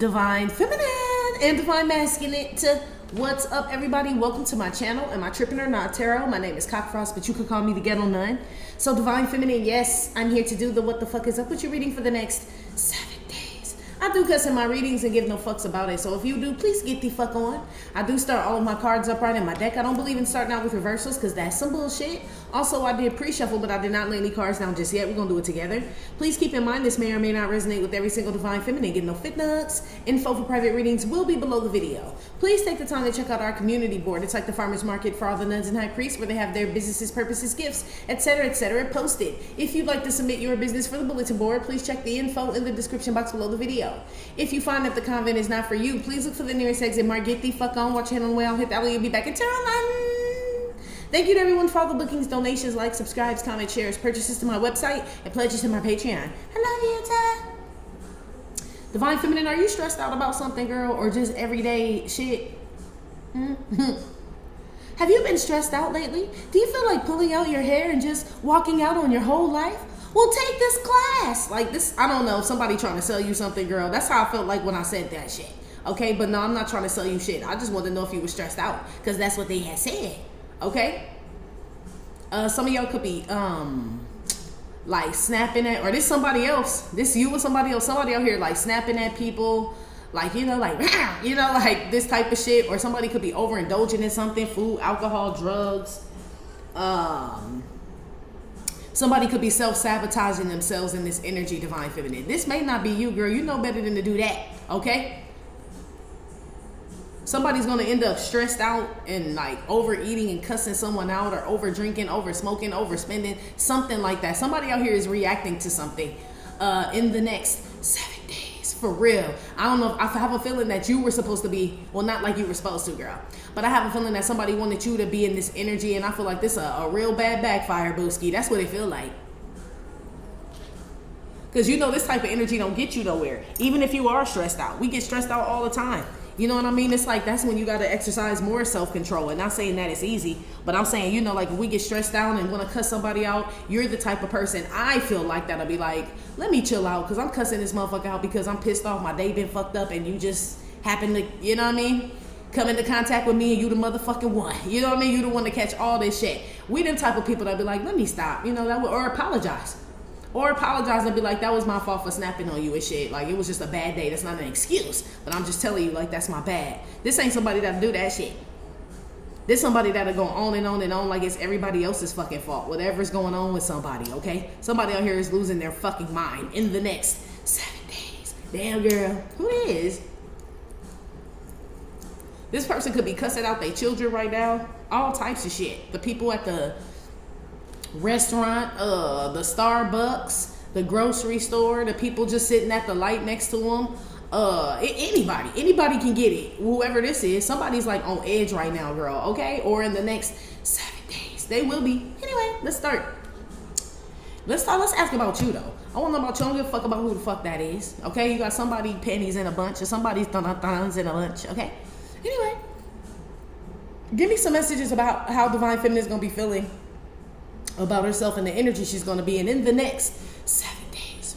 Divine Feminine and Divine Masculine. What's up, everybody? Welcome to my channel, Amitrippinornawtarotbooking Not Tarot. My name is Cockfrost, but you could call me the Ghetto Nun. So Divine Feminine, yes, I'm here to do the what the fuck is up with your reading for the next 7 days. I do cuss in my readings and give no fucks about it. So if you do, please get the fuck on. I do start all of my cards upright in my deck. I don't believe in starting out with reversals because that's some bullshit. Also, I did pre-shuffle, but I did not lay any cards down just yet. We're going to do it together. Please keep in mind this may or may not resonate with every single Divine Feminine. Get no fit nuts. Info for private readings will be below the video. Please take the time to check out our community board. It's like the farmer's market for all the nuns and high priests where they have their businesses, purposes, gifts, etc., posted. If you'd like to submit your business for the bulletin board, please check the info in the description box below the video. If you find that the convent is not for you, please look for the nearest exit mark. Get the fuck on. Watch hand on the way. I'll hit that way. You'll be back in Tarot. Thank you to everyone for all the bookings, donations, likes, subscribes, comments, shares, purchases to my website, and pledges to my Patreon. I love you, Divine Feminine, are you stressed out about something, girl, or just everyday shit? Have you been stressed out lately? Do you feel like pulling out your hair and just walking out on your whole life? Well, take this class. Like this, I don't know, somebody trying to sell you something, girl. That's how I felt like when I said that shit. Okay, but no, I'm not trying to sell you shit. I just want to know if you were stressed out, because that's what they had said. Okay, some of y'all could be like snapping at, or this somebody else, this you or somebody else, somebody out here like snapping at people, like like this type of shit. Or somebody could be overindulging in something, food, alcohol, drugs. Somebody could be self-sabotaging themselves in this energy, Divine Feminine. This may not be you, girl. You know better than to do that. Okay, somebody's going to end up stressed out and like overeating and cussing someone out, or over drinking, over smoking, overspending, something like that. Somebody out here is reacting to something in the next 7 days, for real. I don't know. I have a feeling that you were supposed to be, well, not like you were supposed to, girl, but I have a feeling that somebody wanted you to be in this energy, and I feel like this a real bad backfire, booski. That's what it feel like. Because you know this type of energy don't get you nowhere. Even if you are stressed out. We get stressed out all the time. You know what I mean? It's like that's when you got to exercise more self-control. And not saying that it's easy, but I'm saying, you know, like if we get stressed out and want to cuss somebody out, you're the type of person, I feel like, that'll be like, let me chill out because I'm cussing this motherfucker out because I'm pissed off, my day been fucked up, and you just happen to, you know what I mean, come into contact with me and you the motherfucking one. You know what I mean? You the one to catch all this shit. We them type of people that be like, let me stop, you know, that would, or apologize. Or apologize and be like, that was my fault for snapping on you and shit. Like, it was just a bad day. That's not an excuse. But I'm just telling you, like, that's my bad. This ain't somebody that'll do that shit. This somebody that'll go on and on and on like it's everybody else's fucking fault. Whatever's going on with somebody, okay? Somebody out here is losing their fucking mind in the next 7 days. Damn, girl. Who is? This person could be cussing out their children right now. All types of shit. The people at the restaurant, the Starbucks, the grocery store, the people just sitting at the light next to them, anybody can get it. Whoever this is, somebody's like on edge right now, girl, okay? Or in the next 7 days, they will be. Anyway, let's start. Let's ask about you, though. I want to know about you. I don't give a fuck about who the fuck that is, okay? You got somebody pennies in a bunch, or somebody's thuns in a bunch, okay? Anyway, give me some messages about how Divine Feminine is going to be feeling about herself and the energy she's going to be in the next 7 days.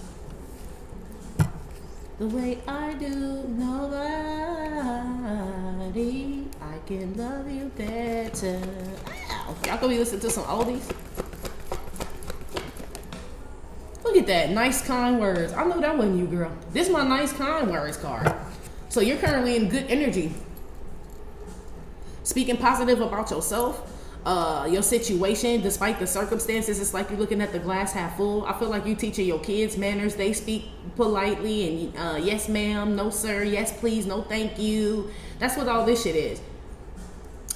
The way I do, nobody, I can love you better. Ow. Y'all gonna be listening to some oldies? Look at that, nice kind words. I know that wasn't you, girl. This is my nice kind words card. So you're currently in good energy, speaking positive about yourself, your situation, despite the circumstances. It's like you're looking at the glass half full. I feel like you teaching your kids manners. They speak politely and yes ma'am, no sir, yes please, no thank you. That's what all this shit is.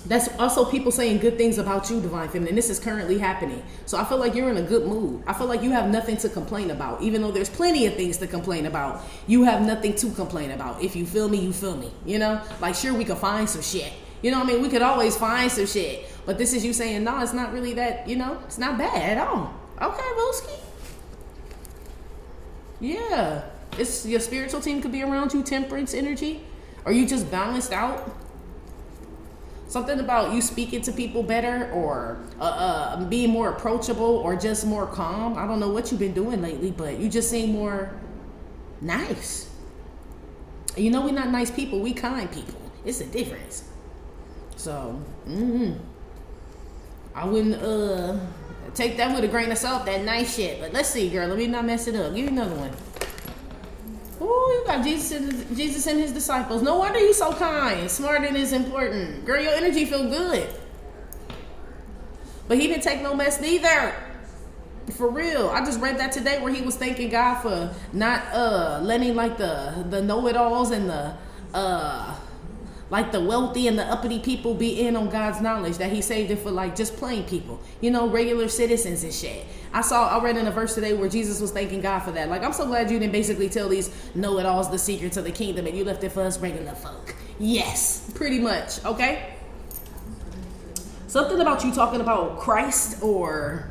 That's also people saying good things about you, Divine Feminine. This is currently happening. So I feel like you're in a good mood. I feel like you have nothing to complain about. Even though there's plenty of things to complain about, you have nothing to complain about. If you feel me, you feel me. You know? Like, sure, we could find some shit. You know what I mean? We could always find some shit. But this is you saying, no, it's not really that, you know, it's not bad at all. Okay, Boski. Yeah. It's your spiritual team could be around you, temperance energy. Or you just balanced out. Something about you speaking to people better, or being more approachable, or just more calm. I don't know what you've been doing lately, but you just seem more nice. You know, we're not nice people. We kind people. It's a difference. So, I wouldn't take that with a grain of salt, that nice shit. But let's see, girl. Let me not mess it up. Give me another one. Oh, you got Jesus and his disciples. No wonder you so kind. Smart and is important. Girl, your energy feel good. But he didn't take no mess neither. For real. I just read that today where he was thanking God for not letting like the know-it-alls and the like the wealthy and the uppity people be in on God's knowledge, that he saved it for like just plain people, you know, regular citizens and shit. I read in a verse today where Jesus was thanking God for that. Like, I'm so glad you didn't basically tell these know-it-alls the secrets of the kingdom and you left it for us regular folk. Yes, pretty much. Okay. Something about you talking about Christ or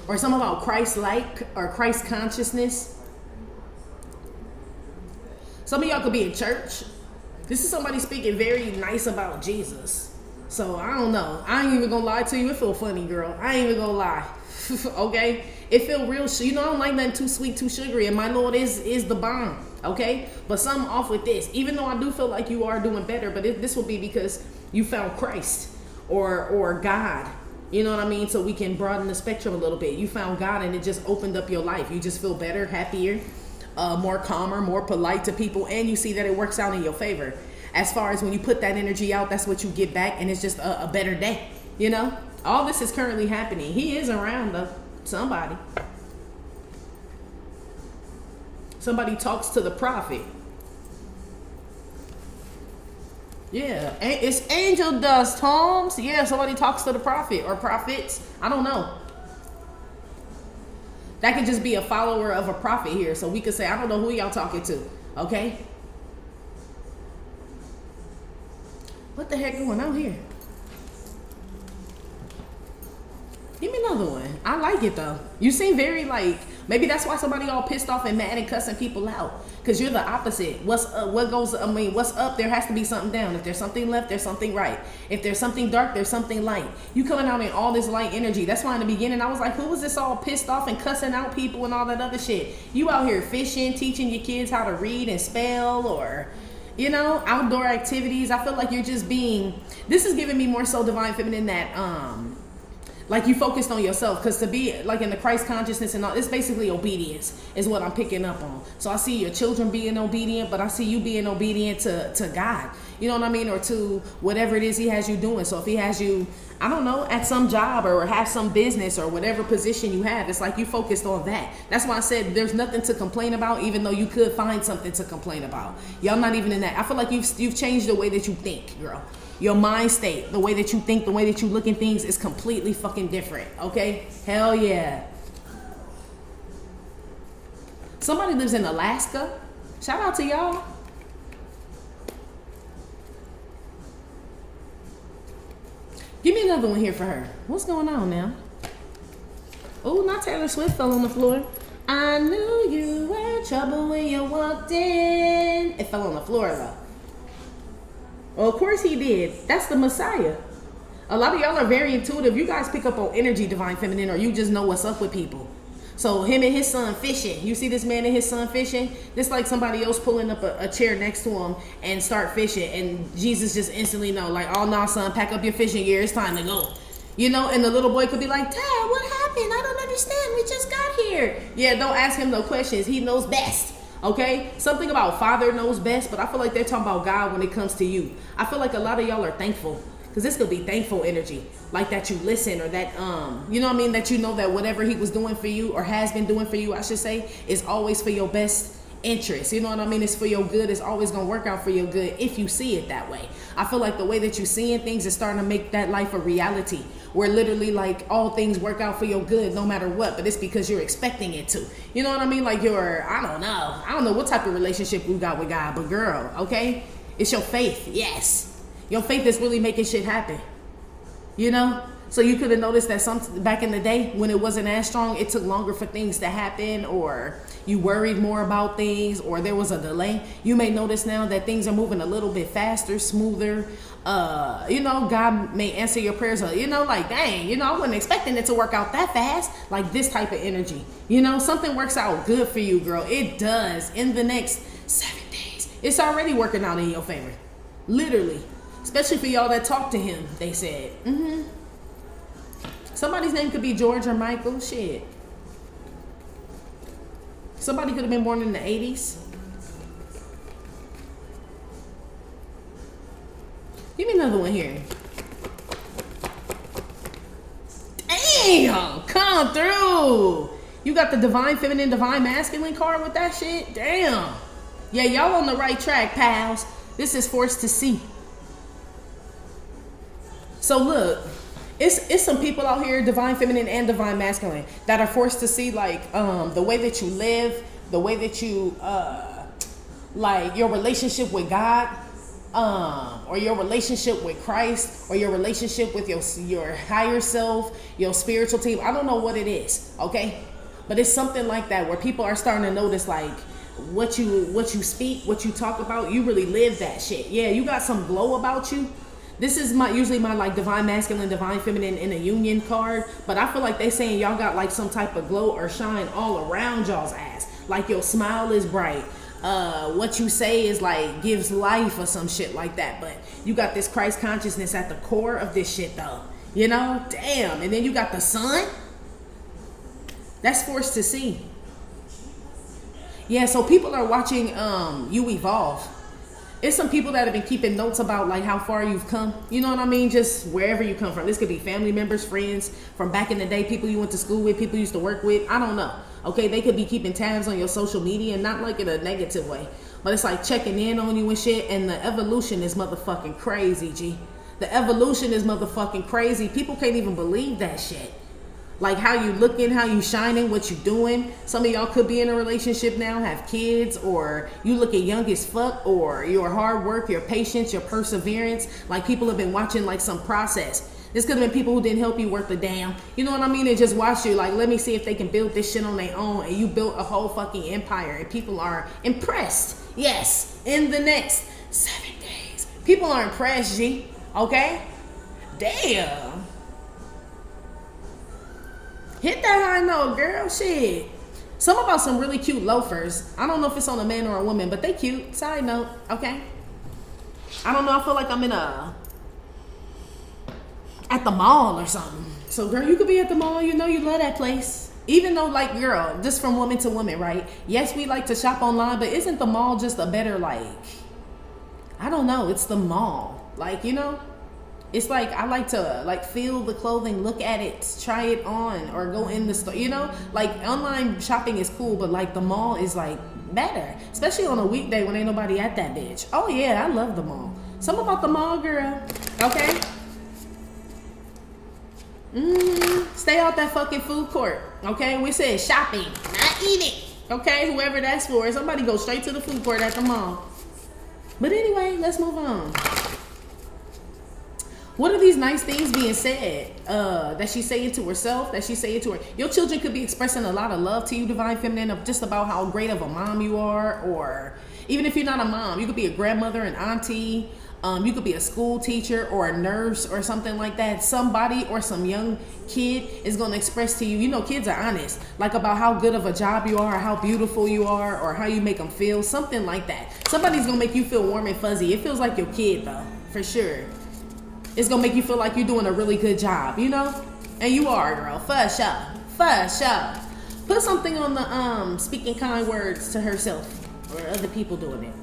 something about Christ-like or Christ consciousness. Some of y'all could be in church. This is somebody speaking very nice about Jesus. So, I don't know. I ain't even gonna lie to you. It feel funny, girl. I ain't even gonna lie. Okay? It feel real. You know, I don't like nothing too sweet, too sugary. And my Lord is the bomb. Okay? But something off with this. Even though I do feel like you are doing better. But this will be because you found Christ or God. You know what I mean? So we can broaden the spectrum a little bit. You found God and it just opened up your life. You just feel better, happier. More calmer, more polite to people, and you see that it works out in your favor. As far as when you put that energy out, that's what you get back, and it's just a better day. You know, all this is currently happening. He is around though. Somebody talks to the prophet. Yeah, it's angel dust, Holmes. Yeah, somebody talks to the prophet or prophets. I don't know. That could just be a follower of a prophet here. So we could say, I don't know who y'all talking to. Okay? What the heck going on here? Give me another one. I like it though. You seem very like, maybe that's why somebody all pissed off and mad and cussing people out. Because you're the opposite. What's up, there has to be something down. If there's something left, there's something right. If there's something dark, there's something light. You coming out in all this light energy. That's why in the beginning I was like, who was this all pissed off and cussing out people and all that other shit? You out here fishing, teaching your kids how to read and spell, or, you know, outdoor activities. I feel like you're just being, this is giving me more so divine feminine that, like you focused on yourself, because to be like in the Christ consciousness and all, it's basically obedience is what I'm picking up on. So I see your children being obedient, but I see you being obedient to God. You know what I mean? Or to whatever it is he has you doing. So if he has you, I don't know, at some job or have some business or whatever position you have, it's like you focused on that. That's why I said there's nothing to complain about, even though you could find something to complain about. Y'all not even in that. I feel like you've changed the way that you think, girl. Your mind state, the way that you think, the way that you look at things is completely fucking different, okay? Hell yeah. Somebody lives in Alaska. Shout out to y'all. Give me another one here for her. What's going on now? Oh, not Taylor Swift fell on the floor. I knew you were in trouble when you walked in. It fell on the floor though. Well, of course he did. That's the Messiah. A lot of y'all are very intuitive. You guys pick up on energy, divine feminine, or you just know what's up with people. So him and his son fishing. You see this man and his son fishing? It's like somebody else pulling up a chair next to him and start fishing. And Jesus just instantly know, like, oh, no, son, pack up your fishing gear. It's time to go. You know, and the little boy could be like, Dad, what happened? I don't understand. We just got here. Yeah, don't ask him no questions. He knows best. Okay, something about Father knows best, but I feel like they're talking about God when it comes to you. I feel like a lot of y'all are thankful, because this could be thankful energy, like that you listen, or that you know what I mean, that you know that whatever he was doing for you, or has been doing for you, I should say, is always for your best interest. You know what I mean? It's for your good. It's always gonna work out for your good if you see it that way. I feel like the way that you're seeing things is starting to make that life a reality, where literally like all things work out for your good no matter what, but it's because you're expecting it to. You know what I mean? Like I don't know what type of relationship you got with God, but girl, okay, it's your faith. Yes, your faith is really making shit happen. You know, so you could have noticed that back in the day when it wasn't as strong, it took longer for things to happen, or you worried more about things, or there was a delay. You may notice now that things are moving a little bit faster, smoother. You know, God may answer your prayers. You know, like, dang, you know, I wasn't expecting it to work out that fast. Like this type of energy. You know, something works out good for you, girl. It does. In the next 7 days, It's already working out in your favor. Literally. Especially for y'all that talk to him, they said. Somebody's name could be George or Michael. Shit. Somebody could have been born in the 80s. Give me another one here. Damn, come through. You got the divine feminine, divine masculine card with that shit? Damn. Yeah, y'all on the right track, pals. This is forced to see. So look, it's some people out here, divine feminine and divine masculine, that are forced to see like the way that you live, the way that you like your relationship with God, or your relationship with Christ, or your relationship with your higher self, your spiritual team. I don't know what it is, okay? But it's something like that where people are starting to notice like what you speak, what you talk about, you really live that shit. Yeah, you got some glow about you. This is usually my like divine masculine, divine feminine in a union card, but I feel like they saying y'all got like some type of glow or shine all around y'all's ass. Like your smile is bright. What you say is like gives life or some shit like that. But you got this Christ consciousness at the core of this shit though. You know? Damn. And then you got the sun. That's forced to see. Yeah, so people are watching you evolve. It's some people that have been keeping notes about like how far you've come. You know what I mean? Just wherever you come from. This could be family members, friends from back in the day, people you went to school with, people you used to work with. I don't know. Okay, they could be keeping tabs on your social media, and not like in a negative way, but it's like checking in on you and shit. And the evolution is motherfucking crazy, G. The evolution is motherfucking crazy. People can't even believe that shit. Like how you looking, how you shining, what you doing. Some of y'all could be in a relationship now, have kids, or you looking young as fuck, or your hard work, your patience, your perseverance. Like people have been watching like some process. This could have been people who didn't help you worth a damn. You know what I mean? They just watch you like, let me see if they can build this shit on their own. And you built a whole fucking empire, and people are impressed. Yes, in the next 7 days. People are impressed, G. Okay? Damn. Hit that high note, girl. Shit. Some about some really cute loafers. I don't know if it's on a man or a woman, but they cute. Side note, okay? I don't know. I feel like I'm at the mall or something. So, girl, you could be at the mall. You know you love that place. Even though, like, girl, just from woman to woman, right? Yes, we like to shop online, but isn't the mall just a better, like, I don't know. It's the mall. Like, you know? It's like I like to like feel the clothing, look at it, try it on, or go in the store. You know, like online shopping is cool, but like the mall is like better, especially on a weekday when ain't nobody at that bitch. Oh yeah, I love the mall. Something about the mall, girl. Okay. Stay out that fucking food court. Okay, we said shopping, not eating. Okay, whoever that's for. Somebody go straight to the food court at the mall. But anyway, let's move on. What are these nice things being said that she's saying to herself, that she's saying to her? Your children could be expressing a lot of love to you, divine feminine, of just about how great of a mom you are. Or even if you're not a mom, you could be a grandmother, an auntie. You could be a school teacher or a nurse or something like that. Somebody or some young kid is going to express to you, you know, kids are honest, like about how good of a job you are, or how beautiful you are, or how you make them feel, something like that. Somebody's going to make you feel warm and fuzzy. It feels like your kid though, for sure. It's gonna make you feel like you're doing a really good job, you know? And you are, girl. For sure. For sure. Put something on the speaking kind words to herself or other people doing it.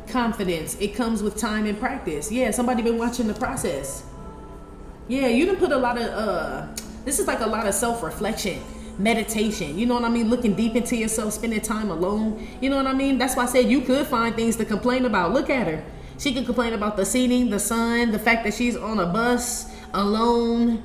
Confidence. It comes with time and practice. Yeah, somebody been watching the process. Yeah, you done put a lot of this is like a lot of self-reflection. Meditation, you know what I mean? Looking deep into yourself, spending time alone, you know what I mean? That's why I said you could find things to complain about. Look at her. She could complain about the seating, the sun, the fact that she's on a bus alone,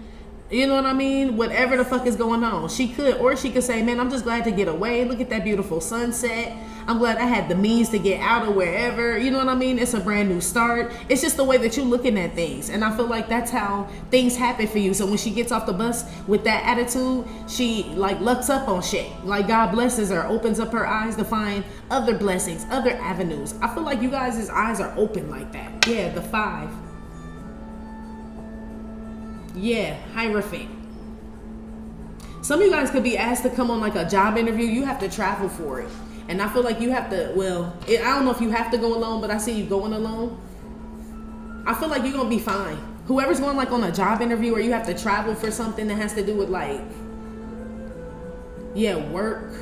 you know what I mean? Whatever the fuck is going on, she could. Or she could say, man, I'm just glad to get away. Look at that beautiful sunset. I'm glad I had the means to get out of wherever, you know what I mean? It's a brand new start. It's just the way that you're looking at things. And I feel like that's how things happen for you. So when she gets off the bus with that attitude, she like looks up on shit. Like God blesses her, opens up her eyes to find other blessings, other avenues. I feel like you guys' eyes are open like that. Yeah, the 5. Yeah, Hierophant. Some of you guys could be asked to come on like a job interview. You have to travel for it. And I feel like you have to, well, I don't know if you have to go alone, but I see you going alone. I feel like you're going to be fine. Whoever's going like on a job interview or you have to travel for something that has to do with like, yeah, work.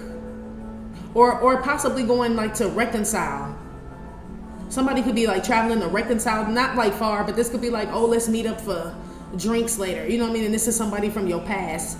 Or possibly going like to reconcile. Somebody could be like traveling to reconcile, not like far, but this could be like, oh, let's meet up for drinks later. You know what I mean? And this is somebody from your past.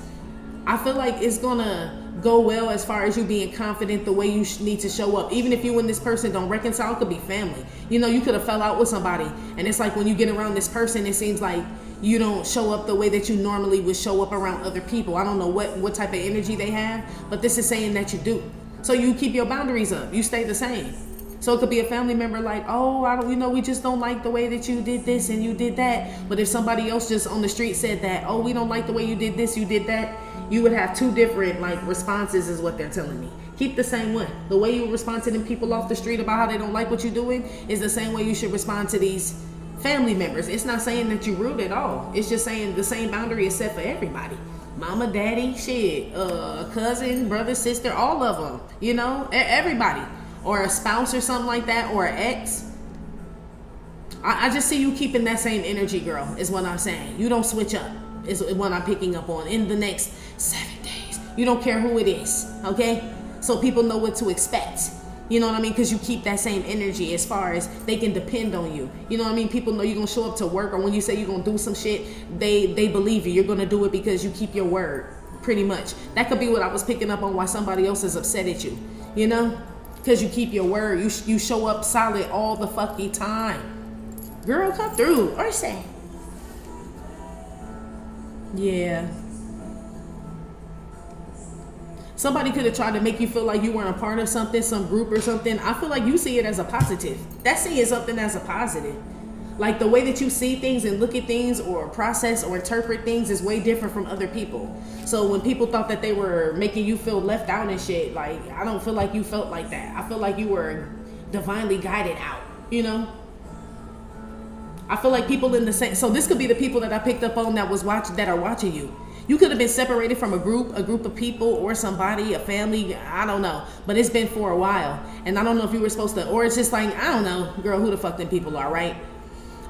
I feel like it's gonna go well as far as you being confident the way you need to show up. Even if you and this person don't reconcile, it could be family. You know, you could have fell out with somebody. And it's like when you get around this person, it seems like you don't show up the way that you normally would show up around other people. I don't know what type of energy they have, but this is saying that you do. So you keep your boundaries up. You stay the same. So it could be a family member like, oh, we just don't like the way that you did this and you did that. But if somebody else just on the street said that, oh, we don't like the way you did this, you did that, you would have two different like responses is what they're telling me. Keep the same one. The way you respond to them people off the street about how they don't like what you're doing is the same way you should respond to these family members. It's not saying that you're rude at all. It's just saying the same boundary is set for everybody. Mama, daddy, shit, cousin, brother, sister, all of them, you know, everybody. Or a spouse or something like that, or an ex. I just see you keeping that same energy, girl, is what I'm saying. You don't switch up, is what I'm picking up on in the next 7 days. You don't care who it is, okay? So people know what to expect. You know what I mean? Because you keep that same energy as far as they can depend on you. You know what I mean? People know you're going to show up to work, or when you say you're going to do some shit, they believe you. You're going to do it because you keep your word, pretty much. That could be what I was picking up on why somebody else is upset at you, you know? Because you keep your word. You show up solid all the fucking time. Girl, come through. Or say. Yeah. Somebody could have tried to make you feel like you weren't a part of something, some group or something. I feel like you see it as a positive. That's seeing something as a positive. Like the way that you see things and look at things or process or interpret things is way different from other people. So when people thought that they were making you feel left out and shit, like, I don't feel like you felt like that. I feel like you were divinely guided out, you know? I feel like people in the same, so this could be the people that I picked up on that are watching you. You could have been separated from a group of people or somebody, a family, I don't know. But it's been for a while. And I don't know if you were supposed to, or it's just like, I don't know, girl, who the fuck them people are, right?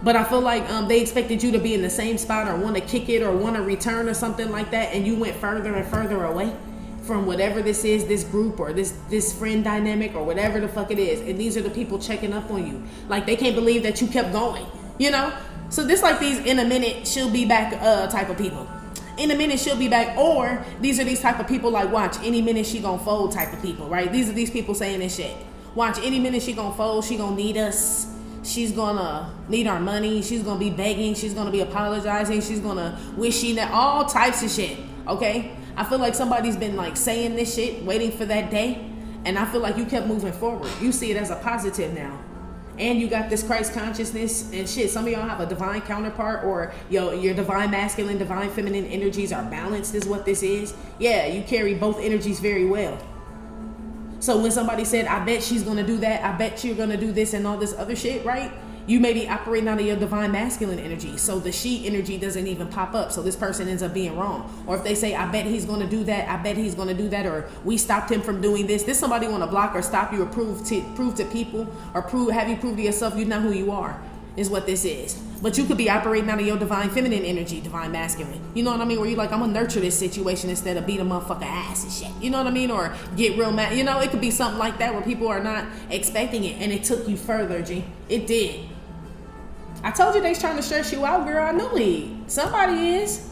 But I feel like they expected you to be in the same spot or want to kick it or want to return or something like that. And you went further and further away from whatever this is, this group or this friend dynamic or whatever the fuck it is. And these are the people checking up on you. Like they can't believe that you kept going, you know? So this like these in a minute she'll be back type of people. In a minute she'll be back, or these are these type of people like watch any minute she gonna fold type of people, right? These are these people saying this shit. Watch any minute she gonna fold, she gonna need us. She's gonna need our money. She's gonna be begging. She's gonna be apologizing. She's gonna wish she that all types of shit. Okay, I feel like somebody's been like saying this shit, waiting for that day, and I feel like you kept moving forward. You see it as a positive now, and you got this Christ consciousness and shit. Some of y'all have a divine counterpart, or your divine masculine, divine feminine energies are balanced. Is what this is. Yeah, you carry both energies very well. So when somebody said, I bet she's going to do that, I bet you're going to do this and all this other shit, right? You may be operating out of your divine masculine energy. So the she energy doesn't even pop up. So this person ends up being wrong. Or if they say, I bet he's going to do that, I bet he's going to do that, or we stopped him from doing this. This somebody want to block or stop you or prove to people or have you prove to yourself you're not who you are, is what this is. But you could be operating out of your divine feminine energy, divine masculine. You know what I mean? Where you're like, I'm going to nurture this situation instead of beat a motherfucker ass and shit. You know what I mean? Or get real mad. You know, it could be something like that where people are not expecting it. And it took you further, G. It did. I told you they's trying to stress you out, girl. I knew it. Somebody is.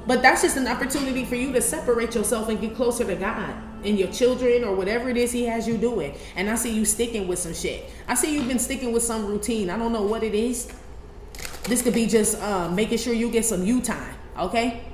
But that's just an opportunity for you to separate yourself and get closer to God and your children or whatever it is he has you doing. And I see you sticking with some shit. I see you've been sticking with some routine. I don't know what it is. This could be just making sure you get some you time, okay?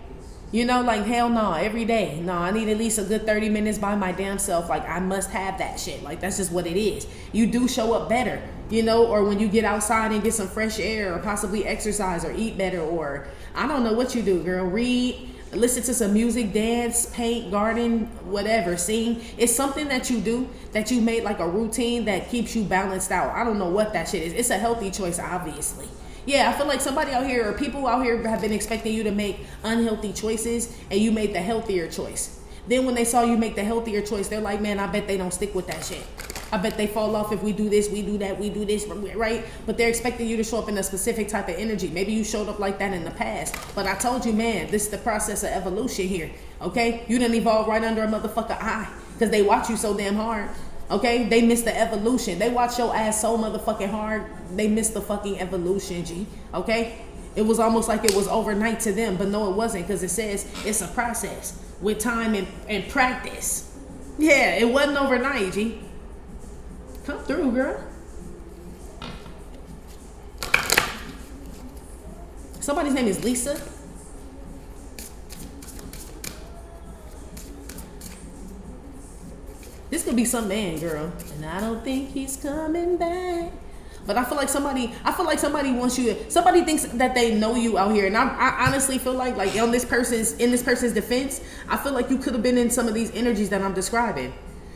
You know, like, hell no, every day. No, I need at least a good 30 minutes by my damn self. Like, I must have that shit. Like, that's just what it is. You do show up better, you know, or when you get outside and get some fresh air or possibly exercise or eat better, or I don't know what you do, girl. Read, listen to some music, dance, paint, garden, whatever, sing. It's something that you do that you made like a routine that keeps you balanced out. I don't know what that shit is. It's a healthy choice, obviously. Yeah, I feel like somebody out here or people out here have been expecting you to make unhealthy choices and you made the healthier choice. Then when they saw you make the healthier choice, they're like, man, I bet they don't stick with that shit. I bet they fall off if we do this, we do that, we do this, right? But they're expecting you to show up in a specific type of energy. Maybe you showed up like that in the past. But I told you, man, this is the process of evolution here, okay? You didn't evolve right under a motherfucker eye because they watch you so damn hard, okay? They miss the evolution. They watch your ass so motherfucking hard, they miss the fucking evolution, G, okay? It was almost like it was overnight to them, but no, it wasn't, because it says it's a process with time and practice. Yeah, it wasn't overnight, G. Come through, girl. Somebody's name is Lisa. This could be some man, girl. And I don't think he's coming back. But I feel like somebody wants you to, somebody thinks that they know you out here. And I honestly feel like in this person's defense, I feel like you could have been in some of these energies that I'm describing.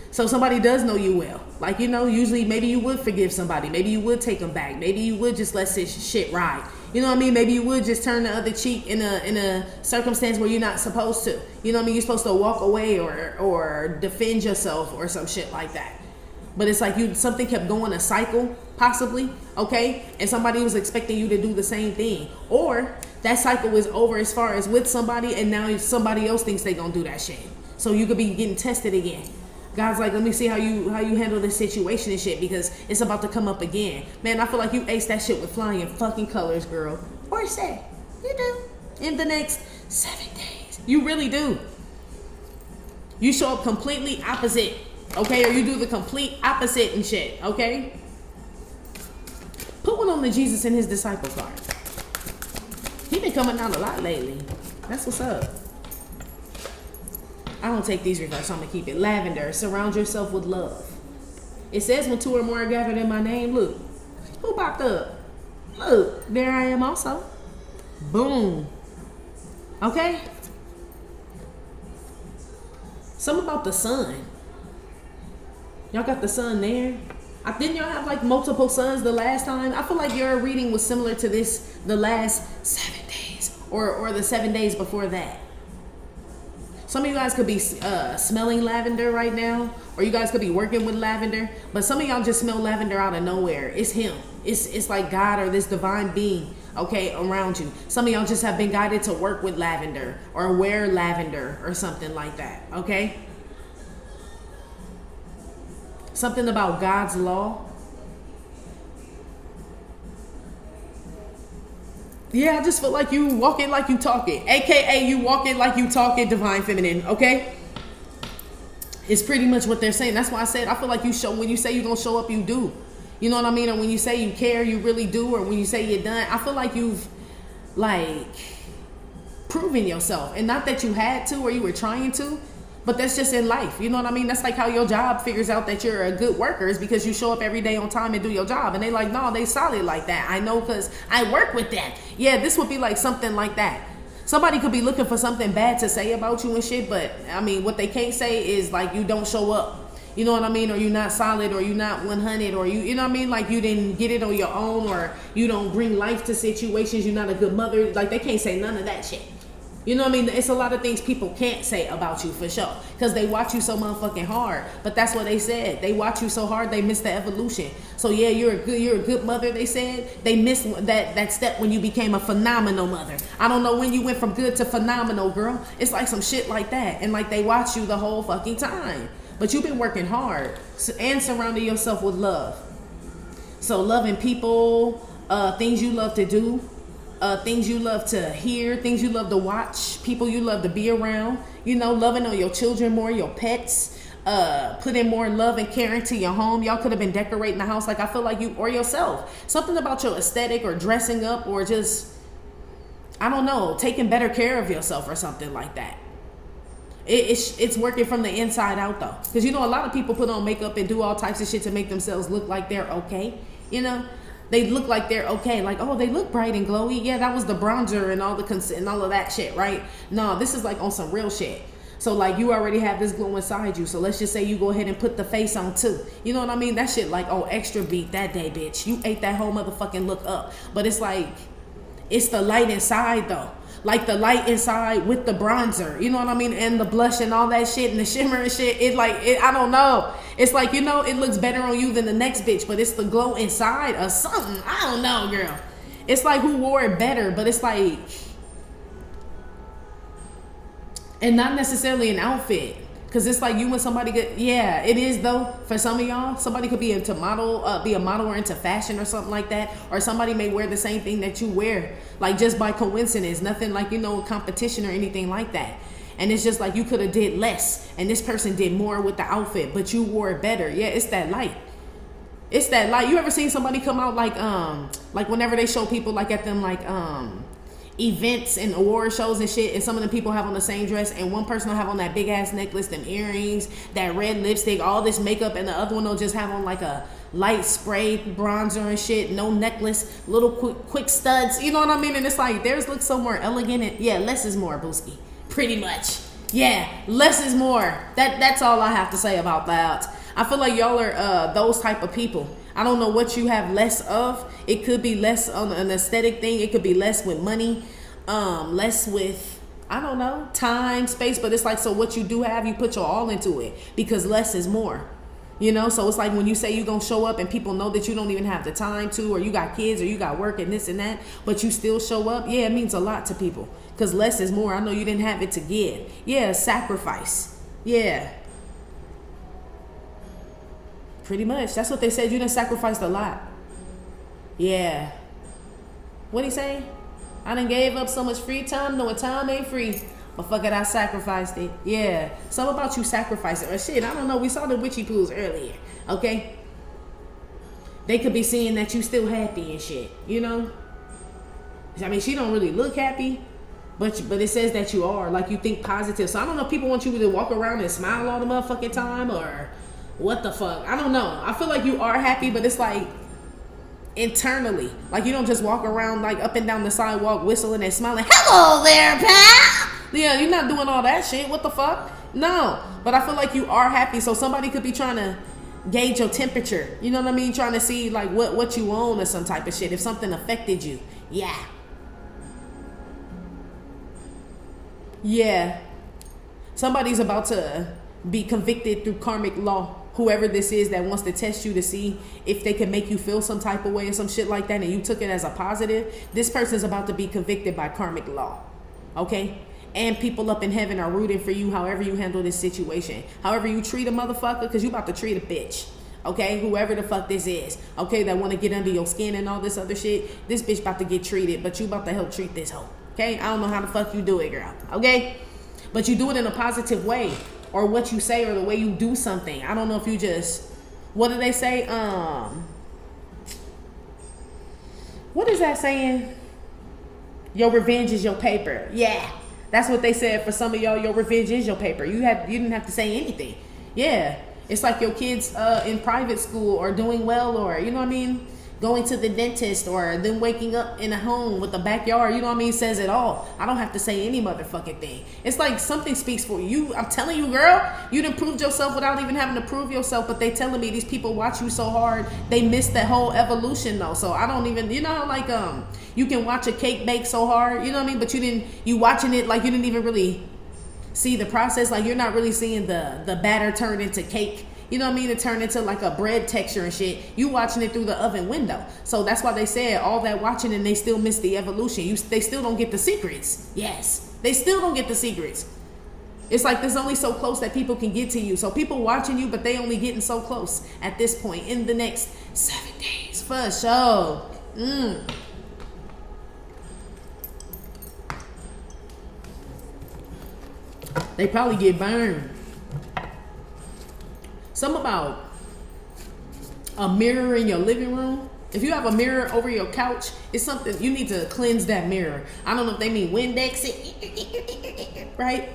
So somebody does know you well. Like, you know, usually maybe you would forgive somebody. Maybe you would take them back. Maybe you would just let this shit ride. You know what I mean? Maybe you would just turn the other cheek in a circumstance where you're not supposed to. You know what I mean? You're supposed to walk away or defend yourself or some shit like that. But it's like something kept going a cycle, possibly, okay? And somebody was expecting you to do the same thing. Or that cycle is over as far as with somebody, and now somebody else thinks they're gonna do that shit. So you could be getting tested again. God's like, let me see how you handle this situation and shit, because it's about to come up again. Man, I feel like you aced that shit with flying fucking colors, girl. Or say, you do. In the next 7 days. You really do. You show up completely opposite, okay? Or you do the complete opposite and shit, okay? Put one on the Jesus and his disciple card. He been coming out a lot lately. That's what's up. I don't take these reverse, I'm gonna keep it. Lavender, surround yourself with love. It says when 2 or more are gathered in my name, look. Who popped up? Look, there I am also. Boom. Okay? Something about the sun. Y'all got the sun there? Didn't y'all have like multiple suns the last time? I feel like your reading was similar to this the last 7 days or the 7 days before that. Some of you guys could be smelling lavender right now, or you guys could be working with lavender, but some of y'all just smell lavender out of nowhere. It's him. It's like God or this divine being, okay, around you. Some of y'all just have been guided to work with lavender or wear lavender or something like that, okay? Something about God's law. Yeah, I just feel like you walking like you talking. AKA you walking like you talking, divine feminine, okay? It's pretty much what they're saying. That's why I said I feel like when you say you're going to show up, you do. You know what I mean? Or when you say you care, you really do. Or when you say you're done, I feel like you've like proven yourself. And not that you had to or you were trying to, but that's just in life. You know what I mean? That's like how your job figures out that you're a good worker is because you show up every day on time and do your job. And they like, no, they solid like that. I know because I work with that. Yeah, this would be like something like that. Somebody could be looking for something bad to say about you and shit, but I mean, what they can't say is like you don't show up. You know what I mean? Or you're not solid, or you're not 100, or you know what I mean? Like you didn't get it on your own, or you don't bring life to situations. You're not a good mother. Like they can't say none of that shit. You know what I mean? It's a lot of things people can't say about you for sure. Because they watch you so motherfucking hard. But that's what they said. They watch you so hard, they miss the evolution. So yeah, you're a good mother, they said. They missed that step when you became a phenomenal mother. I don't know when you went from good to phenomenal, girl. It's like some shit like that. And like they watch you the whole fucking time. But you've been working hard and surrounding yourself with love. So loving people, things you love to do. Things you love to hear, things you love to watch, people you love to be around, you know, loving on your children more, your pets, putting more love and care into your home. Y'all could have been decorating the house like I feel like you, or yourself. Something about your aesthetic or dressing up or just, I don't know, taking better care of yourself or something like that. It's working from the inside out though. Because you know, a lot of people put on makeup and do all types of shit to make themselves look like they're okay, you know? They look like they're okay. Like, oh, they look bright and glowy. Yeah, that was the bronzer and all of that shit, right? No, this is like on some real shit. So like you already have this glow inside you. So let's just say you go ahead and put the face on too. You know what I mean? That shit like, oh, extra beat that day, bitch. You ate that whole motherfucking look up. But it's like, it's the light inside though. Like the light inside with the bronzer. You know what I mean? And the blush and all that shit and the shimmer and shit. It like, I don't know. It's like, you know, it looks better on you than the next bitch. But it's the glow inside or something. I don't know, girl. It's like who wore it better. But it's like... And not necessarily an outfit. Because it's like you and somebody get... Yeah, it is though. For some of y'all, somebody could be into be a model or into fashion or something like that. Or somebody may wear the same thing that you wear. Like just by coincidence. Nothing like, you know, competition or anything like that. And it's just like you could have did less. And this person did more with the outfit. But you wore it better. Yeah, it's that light. It's that light. You ever seen somebody come out like whenever they show people like at them like events and award shows and shit, and some of the people have on the same dress, and one person will have on that big ass necklace, them earrings, that red lipstick, all this makeup, and the other one will just have on like a light spray bronzer and shit, no necklace, little quick studs, you know what I mean? And it's like theirs looks so more elegant. And yeah, less is more, Booski, pretty much. Yeah, less is more. That's all I have to say about that. I feel like y'all are those type of people. I don't know what you have less of. It could be less on an aesthetic thing. It could be less with money, less with, I don't know, time, space. But it's like, so what you do have, you put your all into it because less is more. You know, so it's like when you say you're going to show up and people know that you don't even have the time to, or you got kids or you got work and this and that, but you still show up. Yeah, it means a lot to people because less is more. I know you didn't have it to give. Yeah, sacrifice. Yeah. Pretty much. That's what they said. You done sacrificed a lot. Yeah. What'd he say? I done gave up so much free time knowing time ain't free. But fuck it, I sacrificed it. Yeah. Something about you sacrificing. Or shit, I don't know. We saw the witchy pools earlier. Okay? They could be seeing that you still happy and shit. You know? I mean, she don't really look happy. But it says that you are. Like, you think positive. So I don't know if people want you to walk around and smile all the motherfucking time or... What the fuck? I don't know. I feel like you are happy, but it's like internally. Like you don't just walk around like up and down the sidewalk whistling and smiling. Hello there, pal. Yeah, you're not doing all that shit. What the fuck? No. But I feel like you are happy. So somebody could be trying to gauge your temperature. You know what I mean? Trying to see like what you own or some type of shit. If something affected you. Yeah. Yeah. Somebody's about to be convicted through karmic law. Whoever this is that wants to test you to see if they can make you feel some type of way or some shit like that and you took it as a positive, this person's about to be convicted by karmic law. Okay? And people up in heaven are rooting for you however you handle this situation. However you treat a motherfucker, because you about to treat a bitch. Okay? Whoever the fuck this is. Okay? That want to get under your skin and all this other shit. This bitch about to get treated, but you about to help treat this hoe. Okay? I don't know how the fuck you do it, girl. Okay? But you do it in a positive way. Or what you say or the way you do something. I don't know if you just... What do they say? What is that saying? Your revenge is your paper. Yeah. That's what they said for some of y'all. Your revenge is your paper. You didn't have to say anything. Yeah. It's like your kids in private school or doing well or, you know what I mean? Going to the dentist or them waking up in a home with a backyard, you know what I mean, says it all. I don't have to say any motherfucking thing. It's like something speaks for you. I'm telling you, girl, you done proved yourself without even having to prove yourself, but they telling me these people watch you so hard, they missed that whole evolution though. So I don't even, you know, like you can watch a cake bake so hard, you know what I mean, but you watching it like you didn't even really see the process, like you're not really seeing the batter turn into cake. You know what I mean? It turned into like a bread texture and shit. You watching it through the oven window. So that's why they said all that watching and they still miss the evolution. They still don't get the secrets. Yes. They still don't get the secrets. It's like there's only so close that people can get to you. So people watching you, but they only getting so close at this point in the next 7 days. For sure. They probably get burned. Something about a mirror in your living room. If you have a mirror over your couch, it's something you need to cleanse that mirror. I don't know if they mean Windex it, right?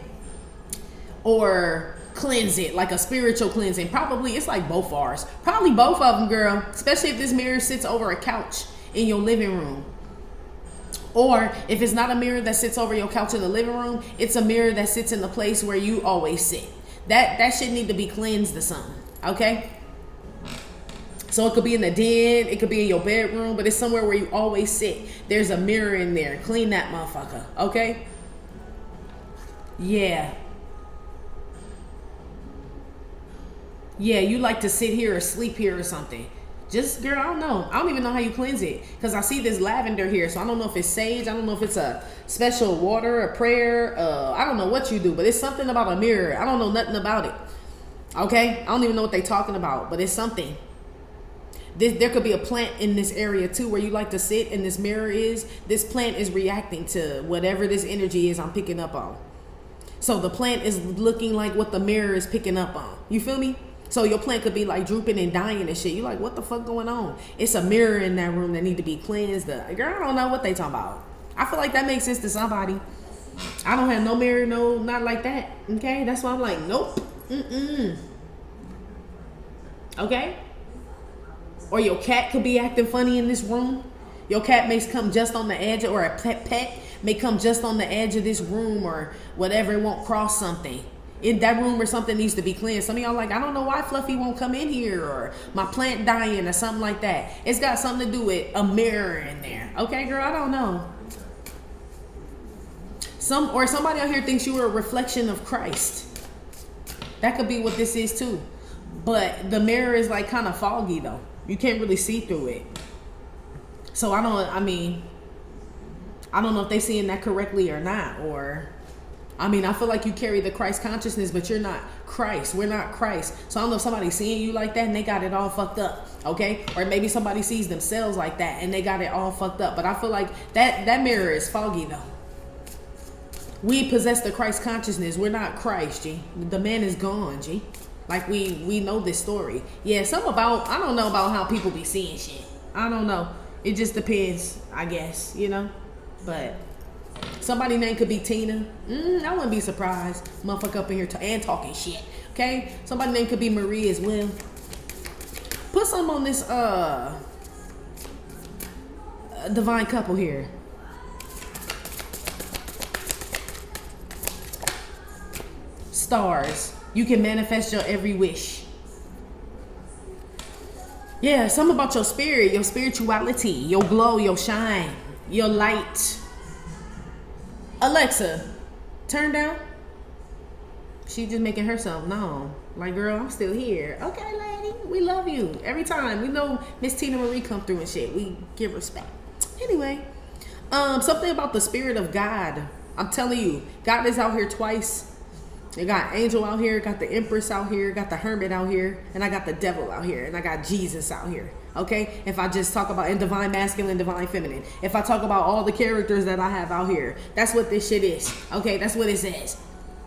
Or cleanse it, like a spiritual cleansing. Probably, it's like both ours. Probably both of them, girl. Especially if this mirror sits over a couch in your living room. Or if it's not a mirror that sits over your couch in the living room, it's a mirror that sits in the place where you always sit. That shit need to be cleansed or something, okay? So it could be in the den, it could be in your bedroom, but it's somewhere where you always sit. There's a mirror in there. Clean that motherfucker, okay? Yeah. Yeah, you like to sit here or sleep here or something. Just, girl, I don't know. I don't even know how you cleanse it. Because I see this lavender here. So I don't know if it's sage. I don't know if it's a special water, a prayer. I don't know what you do. But it's something about a mirror. I don't know nothing about it. Okay? I don't even know what they're talking about. But it's something. There could be a plant in this area too where you like to sit and this mirror is. This plant is reacting to whatever this energy is I'm picking up on. So the plant is looking like what the mirror is picking up on. You feel me? So your plant could be like drooping and dying and shit. You're like, what the fuck going on? It's a mirror in that room that need to be cleansed. Girl, I don't know what they talking about. I feel like that makes sense to somebody. I don't have no mirror, no, not like that. Okay? That's why I'm like, nope. Okay? Or your cat could be acting funny in this room. Your cat may come just on the edge, or a pet may come just on the edge of this room or whatever. It won't cross something. In that room or something needs to be cleansed. Some of y'all like, I don't know why Fluffy won't come in here, or my plant dying or something like that. It's got something to do with a mirror in there. Okay, girl, I don't know. Somebody out here thinks you were a reflection of Christ. That could be what this is too. But the mirror is like kind of foggy though. You can't really see through it. So I don't know if they seeing that correctly or not, or I feel like you carry the Christ consciousness, but you're not Christ. We're not Christ. So I don't know if somebody's seeing you like that and they got it all fucked up, okay? Or maybe somebody sees themselves like that and they got it all fucked up. But I feel like that mirror is foggy though. We possess the Christ consciousness. We're not Christ, G. The man is gone, G. Like we know this story. Yeah, I don't know about how people be seeing shit. I don't know. It just depends, I guess, you know? But somebody's name could be Tina. I wouldn't be surprised. Motherfucker up in here and talking shit. Okay? Somebody's name could be Marie as well. Put some on this divine couple here. Stars. You can manifest your every wish. Yeah, something about your spirit, your spirituality, your glow, your shine, your light. Alexa, turn down. She just making herself known. Like, girl, I'm still here. Okay, lady, we love you. Every time. We know Miss Tina Marie come through and shit. We give respect. Anyway, something about the spirit of God. I'm telling you, God is out here twice. You got Angel out here, got the Empress out here, got the Hermit out here, and I got the Devil out here, and I got Jesus out here. Okay? If I just talk about in divine masculine, divine feminine. If I talk about all the characters that I have out here, that's what this shit is. Okay? That's what it says.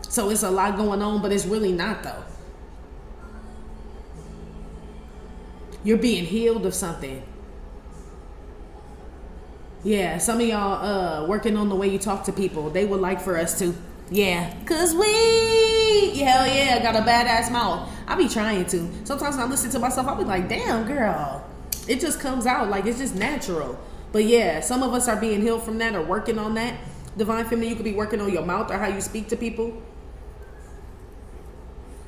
So it's a lot going on, but it's really not though. You're being healed of something. Yeah, some of y'all working on the way you talk to people. They would like for us to. Yeah, cause hell yeah, got a badass mouth. I be trying to. Sometimes when I listen to myself, I'll be like, damn girl. It just comes out like it's just natural. But yeah, some of us are being healed from that or working on that. Divine feminine, you could be working on your mouth or how you speak to people.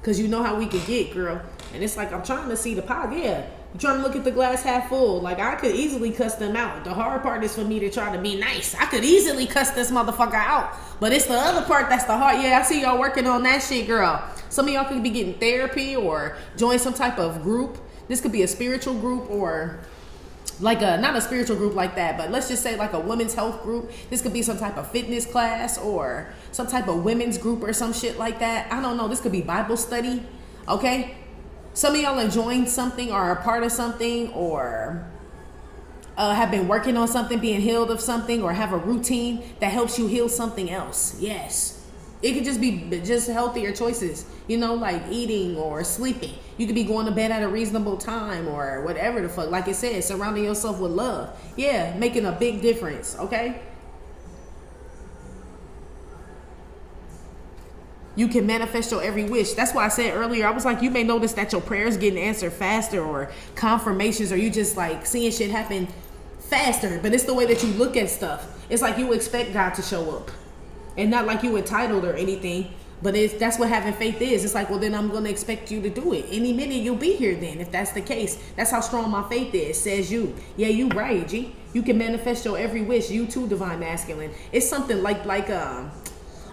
Cause you know how we could get, girl. And it's like, I'm trying to see the pot. Yeah, I'm trying to look at the glass half full. Like I could easily cuss them out. The hard part is for me to try to be nice. I could easily cuss this motherfucker out. But it's the other part that's the hard. Yeah, I see y'all working on that shit, girl. Some of y'all could be getting therapy or join some type of group. This could be a spiritual group or like not a spiritual group like that, but let's just say like a women's health group. This could be some type of fitness class or some type of women's group or some shit like that. I don't know. This could be Bible study. Okay? Some of y'all enjoying something or are a part of something or have been working on something, being healed of something, or have a routine that helps you heal something else. Yes. It could just be just healthier choices, you know, like eating or sleeping. You could be going to bed at a reasonable time or whatever the fuck. Like it said, surrounding yourself with love. Yeah, making a big difference, okay? You can manifest your every wish. That's why I said earlier, I was like, you may notice that your prayers getting answered faster or confirmations or you just like seeing shit happen faster. But it's the way that you look at stuff. It's like you expect God to show up, and not like you entitled or anything. But that's what having faith is. It's like, well, then I'm going to expect you to do it. Any minute you'll be here then, if that's the case. That's how strong my faith is, says you. Yeah, you right, G. You can manifest your every wish. You too, divine masculine. It's something like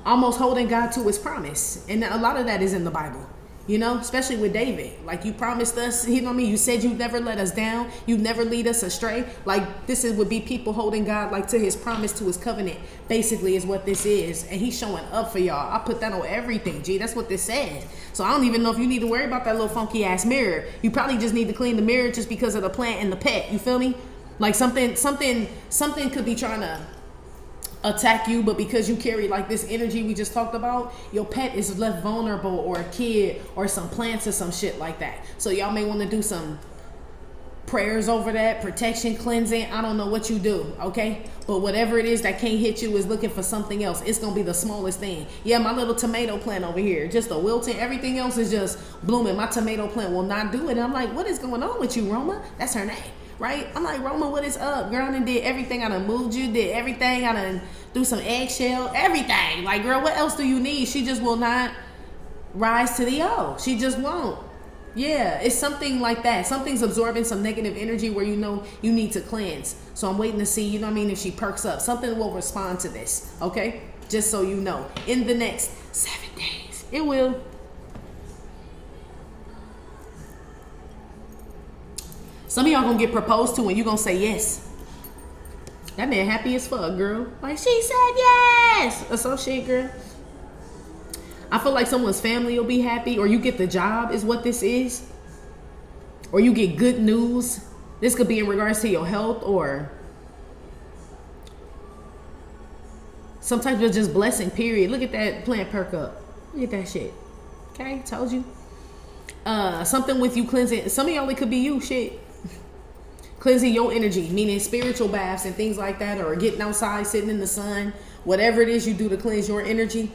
almost holding God to his promise. And a lot of that is in the Bible. You know, especially with David. Like, you promised us, you know what I mean? You said you'd never let us down. You'd never lead us astray. Like, this would be people holding God, like, to his promise, to his covenant, basically, is what this is. And he's showing up for y'all. I put that on everything, G. That's what this says. So I don't even know if you need to worry about that little funky ass mirror. You probably just need to clean the mirror just because of the plant and the pet. You feel me? Like, something could be trying to attack you, but because you carry like this energy we just talked about, your pet is left vulnerable, or a kid, or some plants or some shit like that. So y'all may want to do some prayers over that, protection, cleansing. I don't know what you do, okay? But whatever it is that can't hit you is looking for something else. It's gonna be the smallest thing. Yeah, my little tomato plant over here, just a wilting. Everything else is just blooming. My tomato plant will not do it. And I'm like, what is going on with you, Roma? That's her name. Right? I'm like, Roma, what is up? Girl, I done did everything. I done moved you, did everything. I done do some eggshell, everything. Like, girl, what else do you need? She just will not rise to the O. She just won't. Yeah, it's something like that. Something's absorbing some negative energy where you know you need to cleanse. So I'm waiting to see, you know what I mean, if she perks up. Something will respond to this, okay? Just so you know. In the next 7 days, it will. Some of y'all gonna get proposed to and you gonna say yes. That man happy as fuck, girl. Like, she said yes. Or some shit, girl. I feel like someone's family will be happy, or you get the job is what this is. Or you get good news. This could be in regards to your health, or some type of just blessing, period. Look at that plant perk up. Look at that shit. Okay, told you. Something with you cleansing. Some of y'all, it could be you, shit. Cleansing your energy, meaning spiritual baths and things like that, or getting outside, sitting in the sun, whatever it is you do to cleanse your energy.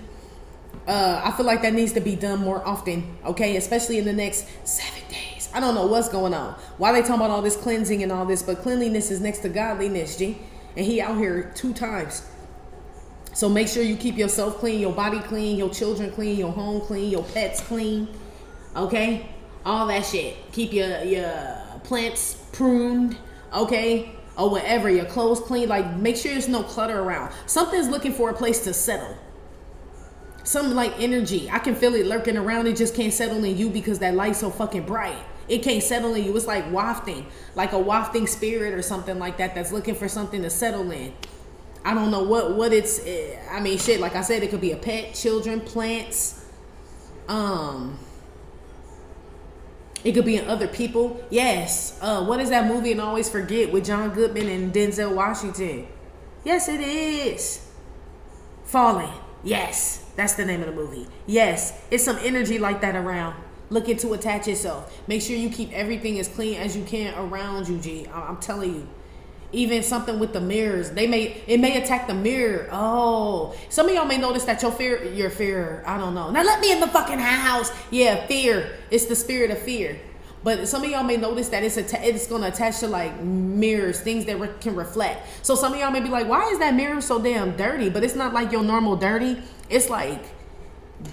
I feel like that needs to be done more often, okay? Especially in the next 7 days. I don't know what's going on. Why they talking about all this cleansing and all this, but cleanliness is next to godliness, G. And he out here 2 times. So make sure you keep yourself clean, your body clean, your children clean, your home clean, your pets clean, okay? All that shit. Keep your plants pruned, okay? Or whatever, your clothes clean. Like, make sure there's no clutter around. Something's looking for a place to settle. Some like energy. I can feel it lurking around. It just can't settle in you because that light's so fucking bright. It can't settle in you. It's like wafting, like a wafting spirit or something like that that's looking for something to settle in. I don't know what it's. I mean, shit. Like I said, it could be a pet, children, plants. It could be in other people. Yes. What is that movie and Always Forget with John Goodman and Denzel Washington? Yes, it is. Falling. Yes. That's the name of the movie. Yes. It's some energy like that around. Looking to attach yourself. Make sure you keep everything as clean as you can around you, G. I'm telling you. Even something with the mirrors. It may attack the mirror. Oh. Some of y'all may notice that your fear, I don't know. Now let me in the fucking house. Yeah, fear. It's the spirit of fear. But some of y'all may notice that it's going to attach to like mirrors, things that can reflect. So some of y'all may be like, why is that mirror so damn dirty? But it's not like your normal dirty. It's like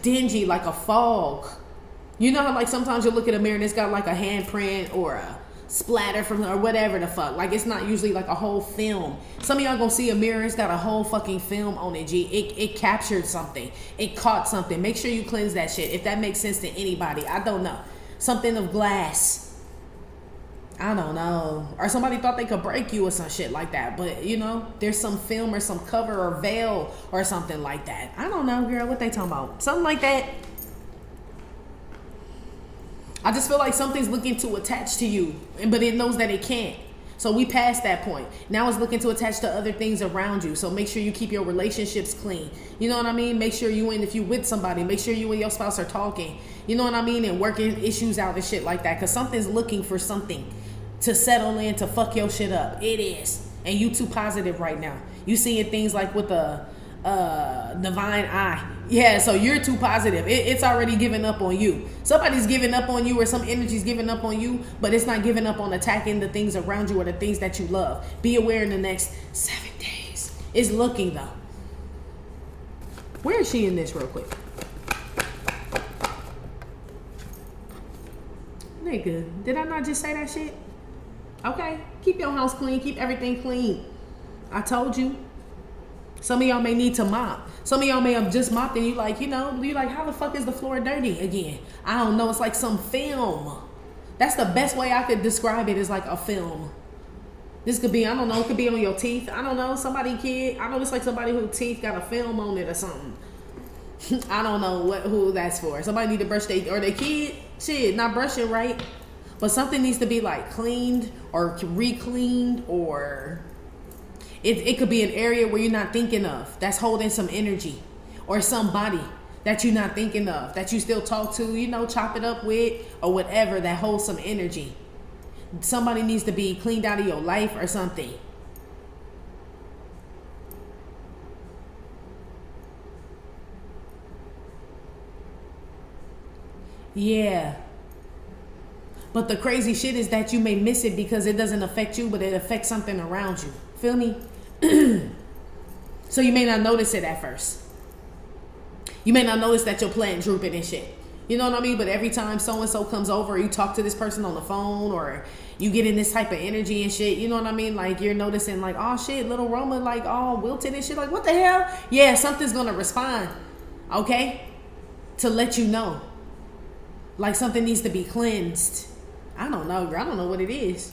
dingy, like a fog. You know how like sometimes you look at a mirror and it's got like a handprint or a splatter from or whatever the fuck. Like, it's not usually like a whole film. Some of y'all gonna see a mirror, it's got a whole fucking film on it, G. It captured something. It caught something. Make sure you cleanse that shit. If that makes sense to anybody. I don't know. Something of glass. I don't know. Or somebody thought they could break you or some shit like that. But, you know, there's some film or some cover or veil or something like that. I don't know, girl. What they talking about? Something like that. I just feel like something's looking to attach to you, but it knows that it can't. So we passed that point. Now it's looking to attach to other things around you. So make sure you keep your relationships clean. You know what I mean? Make sure if you with somebody, make sure you and your spouse are talking. You know what I mean? And working issues out and shit like that. Because something's looking for something to settle in, to fuck your shit up. It is. And you too positive right now. You seeing things like with the divine eye. Yeah, so you're too positive. It's already given up on you. Somebody's giving up on you, or some energy's giving up on you, but it's not giving up on attacking the things around you or the things that you love. Be aware in the next 7 days. It's looking though. Where is she in this real quick? Nigga, did I not just say that shit? Okay, keep your house clean, keep everything clean. I told you. Some of y'all may need to mop. Some of y'all may have just mopped and you like, you know, you like, how the fuck is the floor dirty again? I don't know, it's like some film. That's the best way I could describe it, is like a film. This could be, I don't know, it could be on your teeth. I don't know, somebody kid. I know it's like somebody whose teeth got a film on it or something. I don't know who that's for. Somebody need to brush their kid, shit, not brushing right. But something needs to be like cleaned or re-cleaned, or it could be an area where you're not thinking of that's holding some energy, or somebody that you're not thinking of that you still talk to, you know, chop it up with, or whatever, that holds some energy. Somebody needs to be cleaned out of your life or something. Yeah. But the crazy shit is that you may miss it because it doesn't affect you, but it affects something around you. Feel me? So you may not notice it at first. You may not notice that your plant drooping and shit. You know what I mean? But every time so-and-so comes over, you talk to this person on the phone, or you get in this type of energy and shit, you know what I mean? Like, you're noticing like, oh shit, little Roma like all wilted and shit. Like, what the hell? Yeah, something's gonna respond, okay? To let you know. Like something needs to be cleansed. I don't know, girl. I don't know what it is.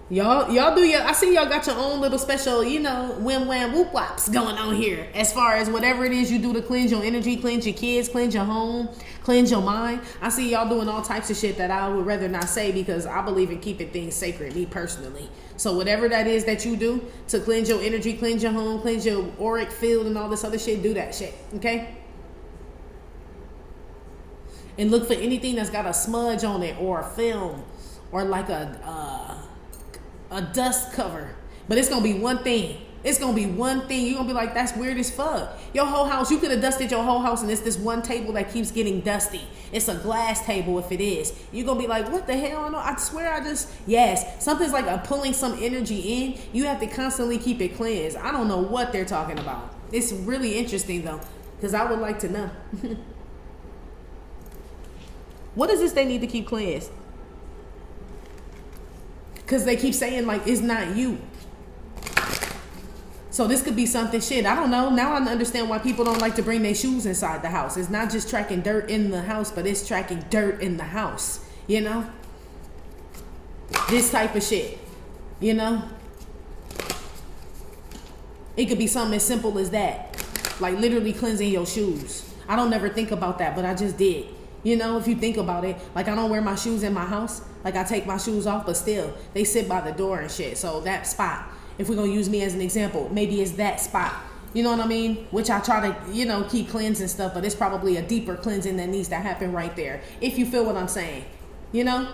Y'all do your, I see y'all got your own little special, you know, wham wham whoop wops going on here. As far as whatever it is you do to cleanse your energy, cleanse your kids, cleanse your home, cleanse your mind. I see y'all doing all types of shit that I would rather not say, because I believe in keeping things sacred, me personally. So whatever that is that you do to cleanse your energy, cleanse your home, cleanse your auric field and all this other shit, do that shit, okay? And look for anything that's got a smudge on it, or a film, or like a dust cover. But it's gonna be one thing. It's gonna be one thing. You're gonna be like, that's weird as fuck. Your whole house, you could have dusted your whole house, and it's this one table that keeps getting dusty. It's a glass table if it is. You're gonna be like, what the hell? No, I swear yes. Something's like pulling some energy in. You have to constantly keep it cleansed. I don't know what they're talking about. It's really interesting though, because I would like to know. What is this they need to keep cleansed? Because they keep saying like, it's not you. So this could be something, shit, I don't know. Now I understand why people don't like to bring their shoes inside the house. It's not just tracking dirt in the house, but it's tracking dirt in the house. You know? This type of shit. You know? It could be something as simple as that. Like literally cleansing your shoes. I don't never think about that, but I just did. You know, if you think about it, like I don't wear my shoes in my house. Like I take my shoes off, but still, they sit by the door and shit. So that spot, if we're going to use me as an example, maybe it's that spot. You know what I mean? Which I try to, you know, keep cleansing stuff, but it's probably a deeper cleansing that needs to happen right there. If you feel what I'm saying, you know?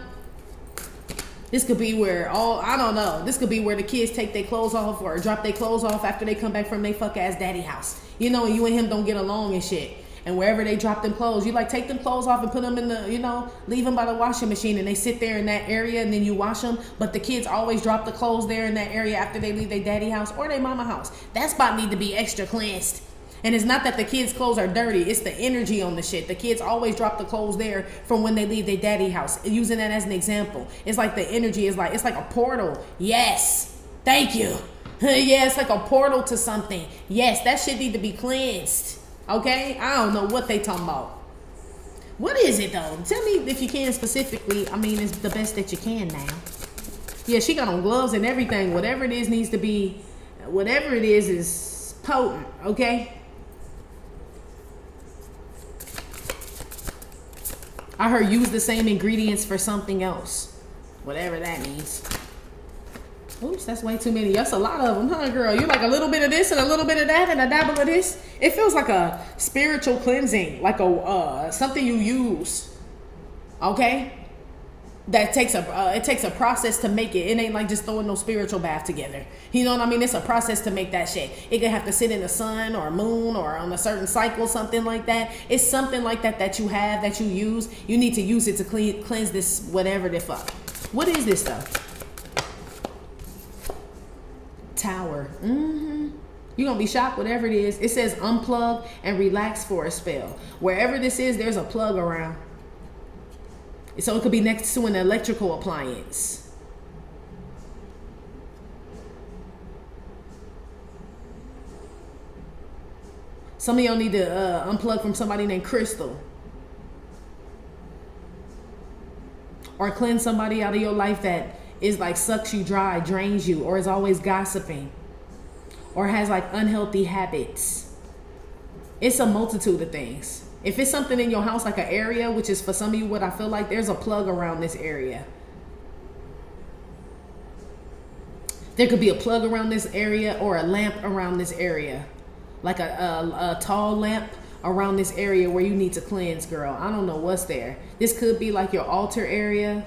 This could be where I don't know. This could be where the kids take their clothes off or drop their clothes off after they come back from their fuck ass daddy house. You know, and you and him don't get along and shit. And wherever they drop them clothes, you like take them clothes off and put them in the, you know, leave them by the washing machine, and they sit there in that area and then you wash them. But the kids always drop the clothes there in that area after they leave their daddy house or their mama house. That spot need to be extra cleansed. And it's not that the kids' clothes are dirty. It's the energy on the shit. The kids always drop the clothes there from when they leave their daddy house. Using that as an example. It's like the energy is like, it's like a portal. Yes. Thank you. Yeah, it's like a portal to something. Yes, that shit need to be cleansed. Okay? I don't know what they talking about. What is it though? Tell me if you can specifically. I mean, it's the best that you can now. Yeah, she got on gloves and everything. Whatever it is needs to be, whatever it is potent. Okay? I heard use the same ingredients for something else. Whatever that means. Oops, that's way too many. That's a lot of them, huh, girl? You like a little bit of this and a little bit of that and a dabble of this? It feels like a spiritual cleansing, like a something you use, okay? That takes it takes a process to make it. It ain't like just throwing no spiritual bath together. You know what I mean? It's a process to make that shit. It could have to sit in the sun or moon or on a certain cycle, something like that. It's something like that that you have, that you use. You need to use it to cleanse this whatever the fuck. What is this stuff? Tower. You're going to be shocked, whatever it is. It says unplug and relax for a spell. Wherever this is, there's a plug around. So it could be next to an electrical appliance. Some of y'all need to unplug from somebody named Crystal. Or cleanse somebody out of your life that is like sucks you dry, drains you, or is always gossiping. Or has like unhealthy habits. It's a multitude of things. If it's something in your house, like an area, which is for some of you what I feel like, there's a plug around this area. There could be a plug around this area or a lamp around this area. Like a tall lamp around this area where you need to cleanse, girl. I don't know what's there. This could be like your altar area.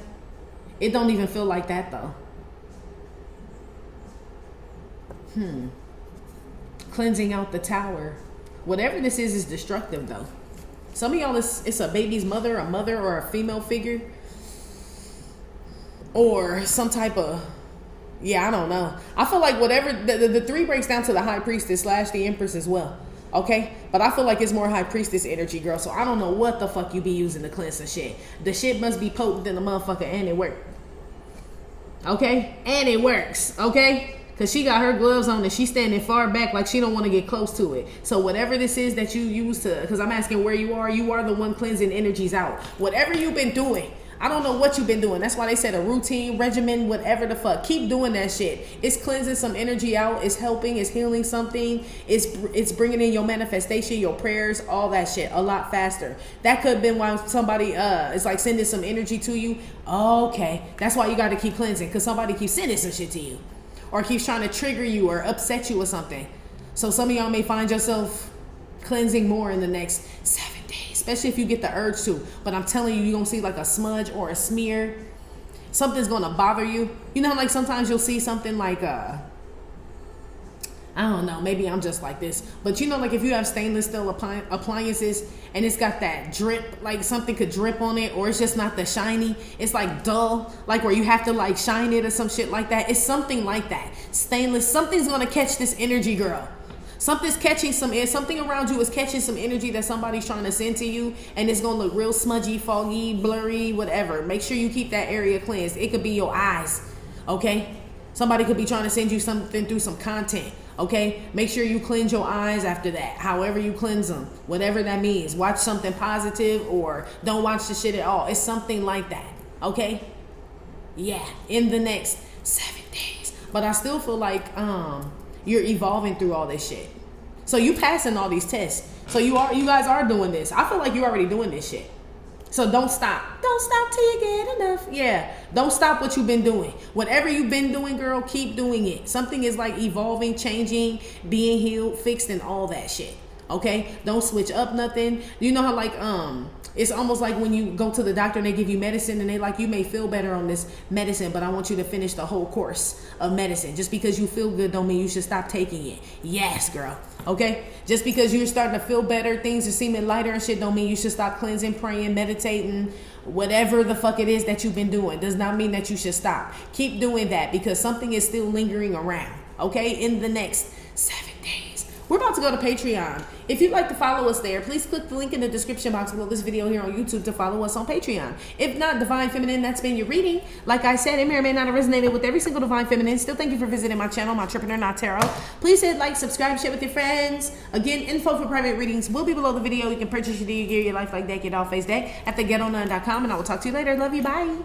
It don't even feel like that though. Cleansing out the tower. Whatever this is destructive though. Some of y'all, it's a baby's mother, or a female figure. Or some type of, yeah, I don't know. I feel like whatever, the 3 breaks down to the high priestess / the empress as well. Okay? But I feel like it's more high priestess energy, girl. So I don't know what the fuck you be using to cleanse the shit. The shit must be potent in the motherfucker, and it works. Okay? And it works. Okay? Because she got her gloves on and she's standing far back like she don't want to get close to it. So whatever this is that you use to, because I'm asking where you are the one cleansing energies out. Whatever you've been doing, I don't know what you've been doing. That's why they said a routine, regimen, whatever the fuck. Keep doing that shit. It's cleansing some energy out. It's helping. It's healing something. It's bringing in your manifestation, your prayers, all that shit a lot faster. That could have been why somebody is like sending some energy to you. Okay. That's why you got to keep cleansing, because somebody keeps sending some shit to you. Or keeps trying to trigger you or upset you or something. So some of y'all may find yourself cleansing more in the next 7 days. Especially if you get the urge to. But I'm telling you, you're going to see like a smudge or a smear. Something's going to bother you. You know how like sometimes you'll see something like, I don't know, maybe I'm just like this. But you know, like if you have stainless steel appliances and it's got that drip, like something could drip on it, or it's just not the shiny. It's like dull, like where you have to like shine it or some shit like that. It's something like that. Stainless, something's going to catch this energy, girl. Something's catching something around you is catching some energy that somebody's trying to send to you, and it's going to look real smudgy, foggy, blurry, whatever. Make sure you keep that area cleansed. It could be your eyes, okay? Somebody could be trying to send you something through some content, okay? Make sure you cleanse your eyes after that, however you cleanse them, whatever that means. Watch something positive or don't watch the shit at all. It's something like that, okay? Yeah, in the next 7 days. But I still feel like you're evolving through all this shit. So you passing all these tests. So you guys are doing this. I feel like you're already doing this shit. So don't stop. Don't stop till you get enough. Yeah. Don't stop what you've been doing. Whatever you've been doing, girl, keep doing it. Something is like evolving, changing, being healed, fixed, and all that shit. Okay? Don't switch up nothing. You know how like it's almost like when you go to the doctor and they give you medicine and they like, you may feel better on this medicine, but I want you to finish the whole course of medicine. Just because you feel good don't mean you should stop taking it. Yes, girl. Okay? Just because you're starting to feel better, things are seeming lighter and shit don't mean you should stop cleansing, praying, meditating, whatever the fuck it is that you've been doing. Does not mean that you should stop. Keep doing that because something is still lingering around. Okay? In the next 7 days. We're about to go to Patreon. If you'd like to follow us there, please click the link in the description box below this video here on YouTube to follow us on Patreon. If not, Divine Feminine, that's been your reading. Like I said, it may or may not have resonated with every single Divine Feminine. Still, thank you for visiting my channel, My Trippin' or Not Tarot. Please hit like, subscribe, share with your friends. Again, info for private readings will be below the video. You can purchase your gear, your life like that, get all Phace deck at theghettonun.com, and I will talk to you later. Love you. Bye.